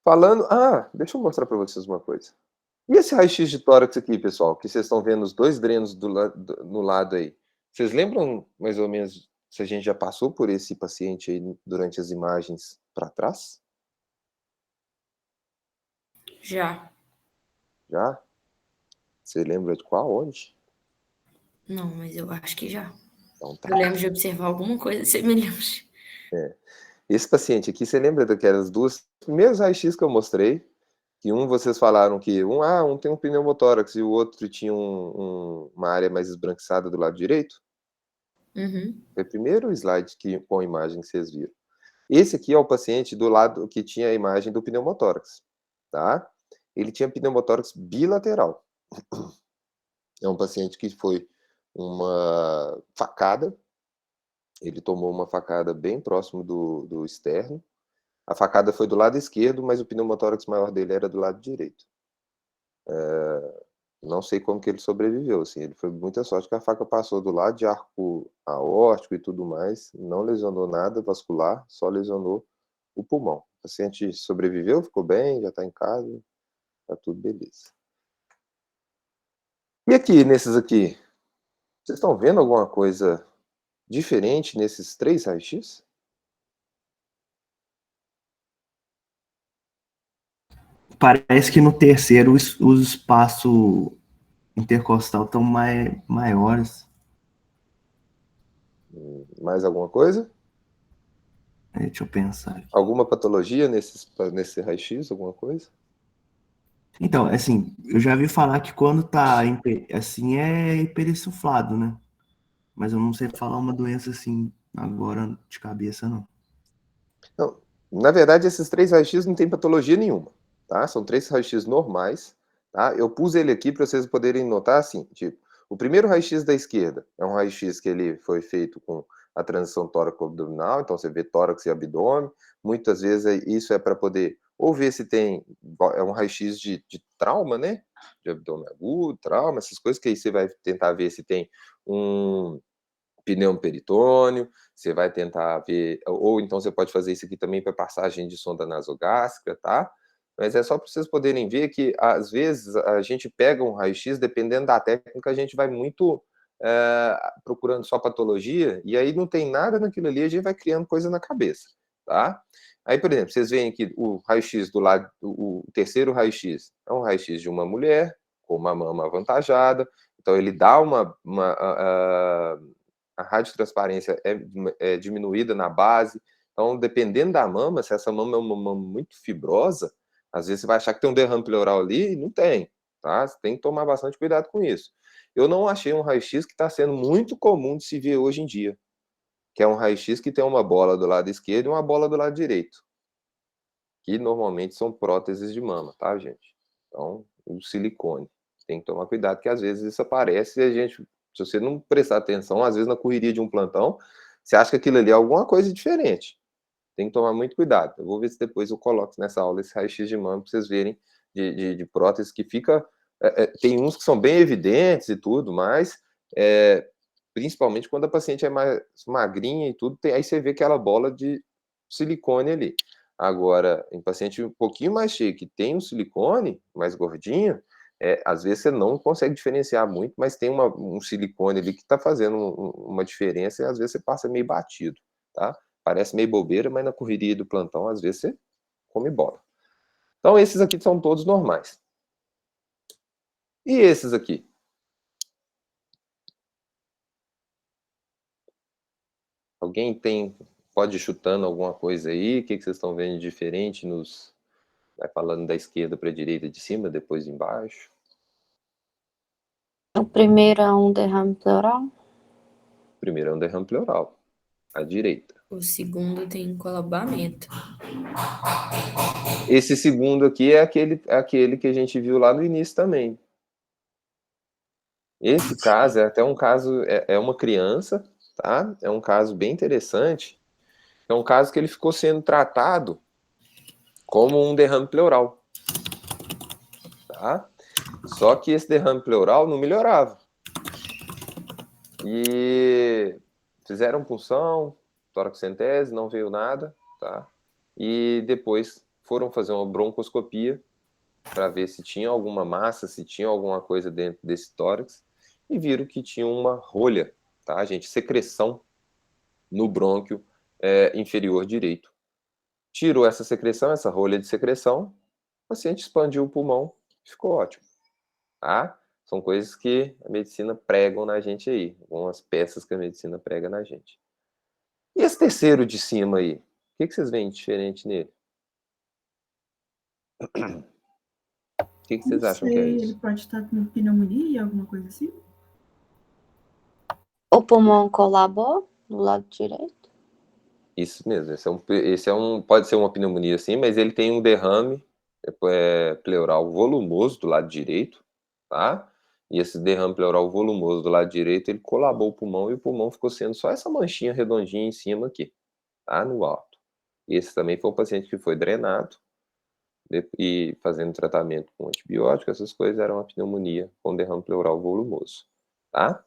Falando... deixa eu mostrar para vocês uma coisa. E esse raio-x de tórax aqui, pessoal, que vocês estão vendo os dois drenos no lado aí? Vocês lembram mais ou menos se a gente já passou por esse paciente aí durante as imagens para trás? Já. Já? Você lembra de qual? Onde? Não, mas eu acho que já. Então tá. Eu lembro de observar alguma coisa semelhante. Esse paciente aqui, você lembra daquelas duas primeiros raio-x que eu mostrei? Que vocês falaram que um tem um pneumotórax e o outro tinha uma área mais esbranquiçada do lado direito? Uhum. Foi o primeiro slide com a imagem que vocês viram. Esse aqui é o paciente do lado que tinha a imagem do pneumotórax, tá? Ele tinha pneumotórax bilateral. É um paciente que foi uma facada. Ele tomou uma facada bem próximo do externo. A facada foi do lado esquerdo, mas o pneumotórax maior dele era do lado direito. Não sei como que ele sobreviveu, assim, ele foi muita sorte que a faca passou do lado de arco aórtico e tudo mais, não lesionou nada vascular, só lesionou o pulmão. O paciente sobreviveu, ficou bem, já está em casa, tá tudo beleza. E aqui, nesses aqui, vocês estão vendo alguma coisa diferente nesses 3 raios-x? Parece que no terceiro os espaços intercostal estão maiores. Mais alguma coisa? Deixa eu pensar aqui. Alguma patologia nesse raio-x, alguma coisa? Então, assim, eu já vi falar que quando tá assim é hiperinsuflado, né? Mas eu não sei falar uma doença assim agora de cabeça, não. Não, na verdade, esses 3 raios-x não tem patologia nenhuma, tá? São 3 raios-x normais, tá? Eu pus ele aqui para vocês poderem notar assim, tipo, o primeiro raio-x da esquerda é um raio-x que ele foi feito com a transição tóraco-abdominal, então você vê tórax e abdômen. Muitas vezes isso é para poder ou ver se tem, é um raio-x de trauma, né? De abdômen agudo, trauma, essas coisas, que aí você vai tentar ver se tem um pneumoperitônio, você vai tentar ver, ou então você pode fazer isso aqui também para passagem de sonda nasogástrica, tá? Mas é só para vocês poderem ver que, às vezes, a gente pega um raio-x, dependendo da técnica, a gente vai muito procurando só patologia, e aí não tem nada naquilo ali, a gente vai criando coisa na cabeça, tá? Aí, por exemplo, vocês veem aqui o raio-x do lado, o terceiro raio-x é um raio-x de uma mulher, com uma mama avantajada, então ele dá a radiotransparência é diminuída na base. Então, dependendo da mama, se essa mama é uma mama muito fibrosa, às vezes você vai achar que tem um derrame pleural ali e não tem, tá? Você tem que tomar bastante cuidado com isso. Eu não achei um raio-x que está sendo muito comum de se ver hoje em dia, que é um raio-x que tem uma bola do lado esquerdo e uma bola do lado direito, que normalmente são próteses de mama, tá, gente? Então, o silicone. Tem que tomar cuidado, que às vezes isso aparece e a gente, se você não prestar atenção, às vezes na correria de um plantão, você acha que aquilo ali é alguma coisa diferente. Tem que tomar muito cuidado. Eu vou ver se depois eu coloco nessa aula esse raio-x de mama para vocês verem de prótese que fica... tem uns que são bem evidentes e tudo, mas principalmente quando a paciente é mais magrinha e tudo, aí você vê aquela bola de silicone ali. Agora, em paciente um pouquinho mais cheio, que tem um silicone mais gordinho, às vezes você não consegue diferenciar muito, mas tem um silicone ali que está fazendo uma diferença e às vezes você passa meio batido, tá? Parece meio bobeira, mas na correria do plantão, às vezes você come bola. Então, esses aqui são todos normais. E esses aqui? Alguém pode ir chutando alguma coisa aí? O que vocês estão vendo de diferente nos... Vai falando da esquerda para a direita de cima, depois de embaixo. O primeiro é um derrame pleural. O primeiro é um derrame pleural, à direita. O segundo tem colabamento. Esse segundo aqui é aquele que a gente viu lá no início também. Esse caso é até um caso, é uma criança, tá? É um caso bem interessante. É um caso que ele ficou sendo tratado como um derrame pleural, tá? Só que esse derrame pleural não melhorava. E fizeram punção, toracocentese, não veio nada, tá? E depois foram fazer uma broncoscopia para ver se tinha alguma massa, se tinha alguma coisa dentro desse tórax, e viram que tinha uma rolha, tá, gente? Secreção no brônquio inferior direito. Tirou essa secreção, essa rolha de secreção, o paciente expandiu o pulmão, ficou ótimo, tá? São coisas que a medicina pregam na gente aí, algumas peças que a medicina prega na gente. E esse terceiro de cima aí? O que vocês veem de diferente nele? O que vocês acham que é Ele isso? pode estar com pneumonia, alguma coisa assim? O pulmão colabou do lado direito. Isso mesmo, pode ser uma pneumonia sim, mas ele tem um derrame pleural volumoso do lado direito, tá? E esse derrame pleural volumoso do lado direito, ele colabou o pulmão e o pulmão ficou sendo só essa manchinha redondinha em cima aqui, tá? No alto. Esse também foi um paciente que foi drenado e fazendo tratamento com antibiótico, essas coisas, era uma pneumonia com derrame pleural volumoso, tá?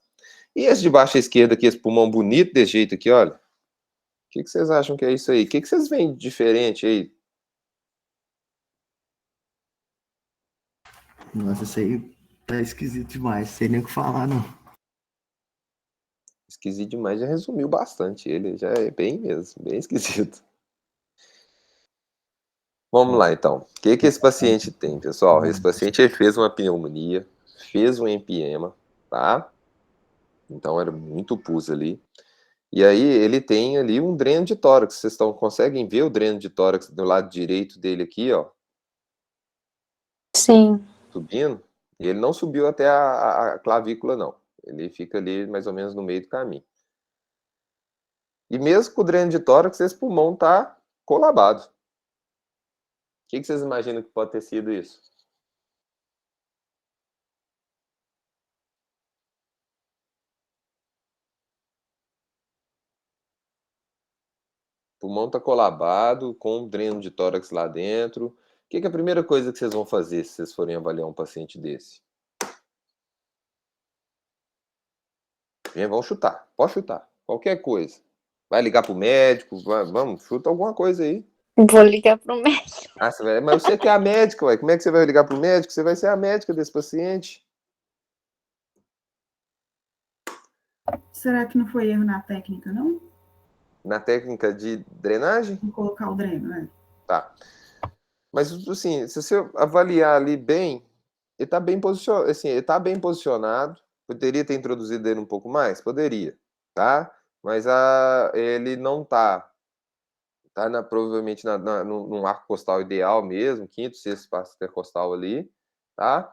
E esse de baixo à esquerda aqui, esse pulmão bonito desse jeito aqui, olha. O que vocês acham que é isso aí? O que vocês veem de diferente aí? Nossa, isso aí tá esquisito demais. Sei nem o que falar, não. Esquisito demais, já resumiu bastante ele, já é bem mesmo, bem esquisito. Vamos lá, então. O que esse paciente tem, pessoal? Esse paciente fez uma pneumonia, fez um empiema, tá? Então era muito pus ali. E aí ele tem ali um dreno de tórax. Vocês conseguem ver o dreno de tórax do lado direito dele aqui, ó? Sim. Subindo. E ele não subiu até a clavícula, não. Ele fica ali mais ou menos no meio do caminho. E mesmo com o dreno de tórax, esse pulmão tá colabado. O que vocês imaginam que pode ter sido isso? O pulmão tá colabado, com um dreno de tórax lá dentro. O que é a primeira coisa que vocês vão fazer se vocês forem avaliar um paciente desse? Vão chutar, pode chutar, qualquer coisa. Vai ligar pro médico, vamos, chuta alguma coisa aí. Vou ligar pro médico. Mas você que é a médica, ué. Como é que você vai ligar pro médico? Você vai ser a médica desse paciente. Será que não foi erro na técnica, não? Na técnica de drenagem? Vou colocar o dreno, né? Tá. Mas, assim, se você avaliar ali bem, ele tá bem posicionado, assim, ele tá bem posicionado. Poderia ter introduzido ele um pouco mais? Poderia, tá? Mas ele não tá provavelmente num arco costal ideal mesmo, quinto, sexto espaço intercostal ali, tá?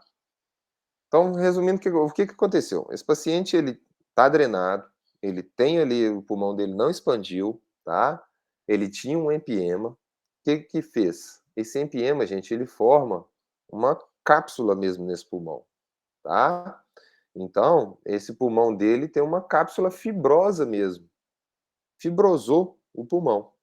Então, resumindo, o que aconteceu? Esse paciente, ele tá drenado, ele tem ali, o pulmão dele não expandiu, tá? Ele tinha um empiema. O que fez? Esse empiema, gente, ele forma uma cápsula mesmo nesse pulmão, tá? Então, esse pulmão dele tem uma cápsula fibrosa mesmo. Fibrosou o pulmão.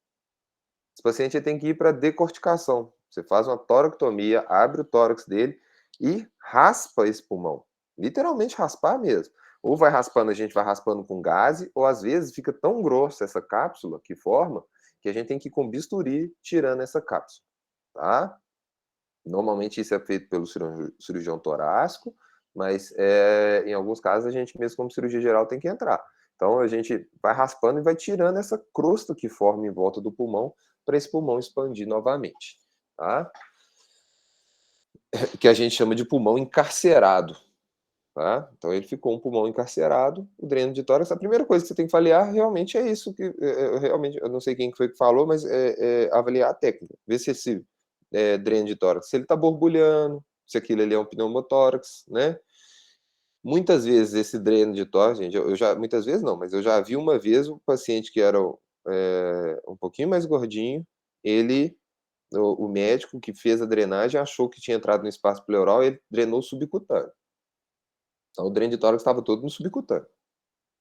Esse paciente tem que ir para decorticação. Você faz uma toracotomia, abre o tórax dele e raspa esse pulmão. Literalmente raspar mesmo. Ou vai raspando, a gente vai raspando com gaze, ou às vezes fica tão grossa essa cápsula que forma, que a gente tem que ir com bisturi tirando essa cápsula, tá? Normalmente isso é feito pelo cirurgião torácico, mas em alguns casos a gente mesmo como cirurgia geral tem que entrar. Então a gente vai raspando e vai tirando essa crosta que forma em volta do pulmão para esse pulmão expandir novamente, tá? Que a gente chama de pulmão encarcerado, tá? Então ele ficou um pulmão encarcerado, o dreno de tórax. A primeira coisa que você tem que avaliar realmente é isso, que realmente, eu não sei quem foi que falou, mas avaliar a técnica, ver se esse dreno de tórax, se ele está borbulhando, se aquilo ali é um pneumotórax, né? Muitas vezes esse dreno de tórax, gente, muitas vezes não, mas eu já vi uma vez um paciente que era um pouquinho mais gordinho, o médico que fez a drenagem achou que tinha entrado no espaço pleural e ele drenou subcutâneo. Então o dreno de tórax estava todo no subcutâneo,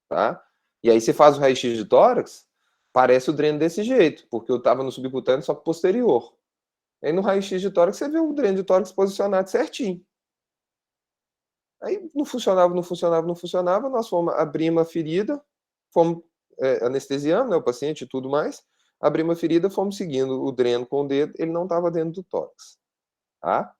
tá? E aí você faz o raio-x de tórax, parece o dreno desse jeito, porque eu estava no subcutâneo só posterior. Aí no raio-x de tórax você vê o dreno de tórax posicionado certinho. Aí não funcionava, nós fomos abrir uma ferida, fomos anestesiando, né, o paciente e tudo mais, abrimos uma ferida, fomos seguindo o dreno com o dedo, ele não estava dentro do tórax, tá?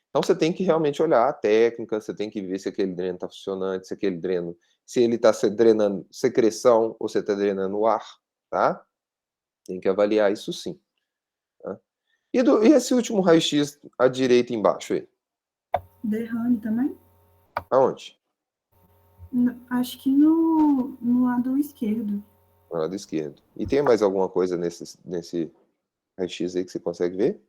Então você tem que realmente olhar a técnica, você tem que ver se aquele dreno está funcionando, se aquele dreno, se ele está drenando secreção ou se está drenando ar, tá? Tem que avaliar isso sim. Tá? E esse último raio-x à direita embaixo aí? Derrame também? Aonde? Acho que no lado esquerdo. No lado esquerdo. E tem mais alguma coisa nesse raio-x aí que você consegue ver?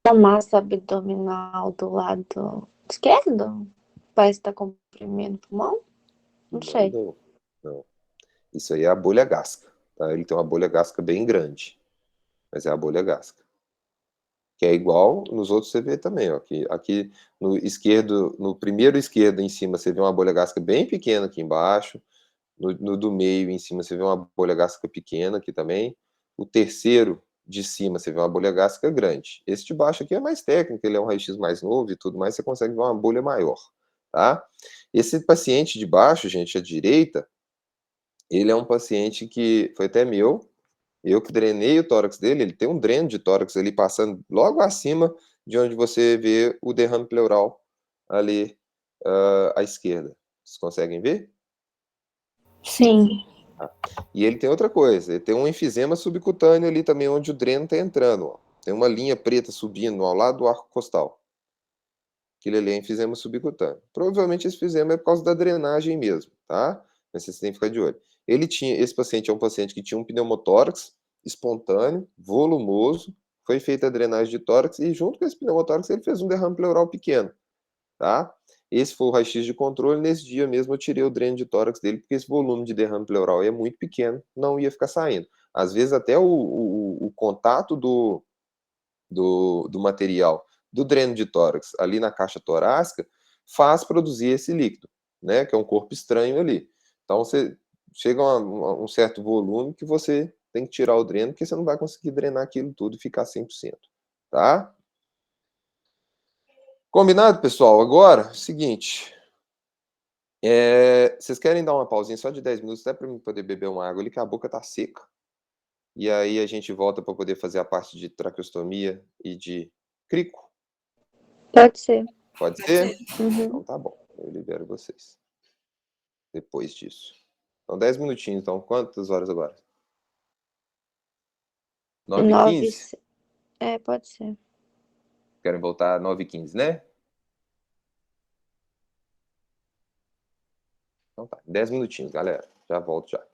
A massa abdominal do lado esquerdo? Parece que tá comprimindo o pulmão? Não sei. Não. Isso aí é a bolha gástrica. Tá? Ele tem uma bolha gástrica bem grande. Mas é a bolha gástrica. Que é igual nos outros você vê também. Ó, aqui no esquerdo, no primeiro esquerdo em cima você vê uma bolha gástrica bem pequena aqui embaixo. No do meio em cima você vê uma bolha gástrica pequena aqui também. O terceiro de cima você vê uma bolha gástrica grande. Esse de baixo aqui é mais técnico, ele é um raio-x mais novo e tudo mais, você consegue ver uma bolha maior, tá? Esse paciente de baixo, gente, à direita, ele é um paciente que foi até meu, eu que drenei o tórax dele, ele tem um dreno de tórax ali passando logo acima de onde você vê o derrame pleural ali à esquerda. Vocês conseguem ver? Sim. E ele tem outra coisa, ele tem um enfisema subcutâneo ali também, onde o dreno está entrando. Ó. Tem uma linha preta subindo ao lado do arco costal. Aquilo ali é enfisema subcutâneo. Provavelmente esse enfisema é por causa da drenagem mesmo, tá? Mas vocês têm que ficar de olho. Esse paciente é um paciente que tinha um pneumotórax espontâneo, volumoso, foi feita a drenagem de tórax e junto com esse pneumotórax ele fez um derrame pleural pequeno, tá? Esse foi o raio-x de controle. Nesse dia mesmo eu tirei o dreno de tórax dele, porque esse volume de derrame pleural é muito pequeno, não ia ficar saindo. Às vezes até o contato do material do dreno de tórax ali na caixa torácica faz produzir esse líquido, né? Que é um corpo estranho ali. Então você chega a um certo volume que você tem que tirar o dreno, porque você não vai conseguir drenar aquilo tudo e ficar 100%, tá? Combinado, pessoal? Agora, seguinte. Vocês querem dar uma pausinha só de 10 minutos, até para eu poder beber uma água ali, que a boca tá seca. E aí a gente volta para poder fazer a parte de traqueostomia e de crico. Pode ser. Pode ser? Uhum. Então tá bom, eu libero vocês. Depois disso. Então 10 minutinhos, então. Quantas horas agora? 9h15? Pode ser. Querem voltar às 9h15, né? Então tá, 10 minutinhos, galera. Já volto já.